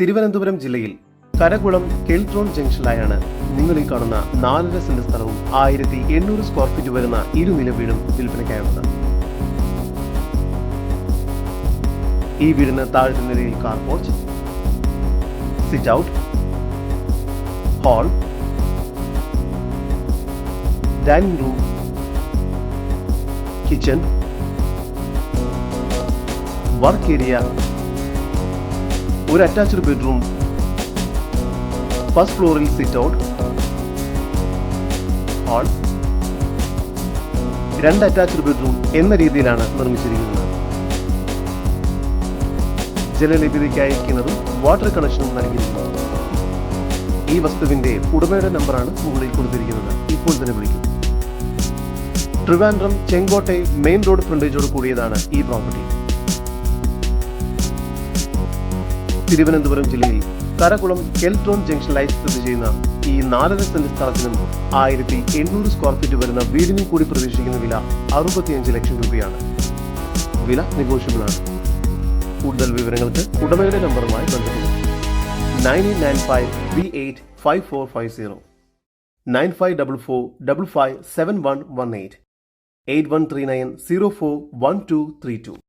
തിരുവനന്തപുരം ജില്ലയിൽ കരകുളം കെൽട്രോൺ ജംഗ്ഷനിലായാണ് നിങ്ങൾ ഈ കാണുന്ന 4.5 സെന്റ് സ്ഥലവും 1800 സ്ക്വയർ ഫീറ്റ് വരുന്ന ഇരുനില വീടും വിൽപ്പനയ്ക്കായുള്ളത്. ഈ വീടിന് താഴത്തെ നിലയിൽ car porch, sit out, hall, dining room, kitchen, work area, ഒരു അറ്റാച്ച്ഡ് ബെഡ്റൂം, ഫസ്റ്റ് ഫ്ലോറിൽ sit out, hall, 2 attached bedroom എന്ന രീതിയിലാണ് നിർമ്മിച്ചിരിക്കുന്നത്. ജലലഭ്യതയ്ക്കായി കിണറും വാട്ടർ കണക്ഷനും നൽകിയിരിക്കുന്നു. ഈ വസ്തുവിന്റെ ഉടമയുടെ നമ്പറാണ് മുകളിൽ കൊടുത്തിരിക്കുന്നത്. ഇപ്പോൾ തന്നെ വിളിക്കും. ട്രിവാൻഡ്രം ചെങ്കോട്ടെ മെയിൻ റോഡ് ഫ്രണ്ടേജോട് കൂടിയതാണ് ഈ പ്രോപ്പർട്ടി. തിരുവനന്തപുരം ജില്ലയിൽ കരകുളം കെൽട്രോൺ ജംഗ്ഷനിലായി സ്ഥിതി ചെയ്യുന്ന ഈ 4.5 സെന്റ് സ്ഥലത്തിനും 1800 സ്ക്വയർ ഫീറ്റ് വരുന്ന വീടിനും കൂടി പ്രതീക്ഷിക്കുന്ന വില 65 ലക്ഷം രൂപയാണ്. വില നെഗോഷ്യബിൾ ആണ്. കൂടുതൽ വിവരങ്ങൾക്ക് ഉടമയുടെ നമ്പറുമായി ബന്ധപ്പെടും. 9895385450, 9544557118, 8139041232.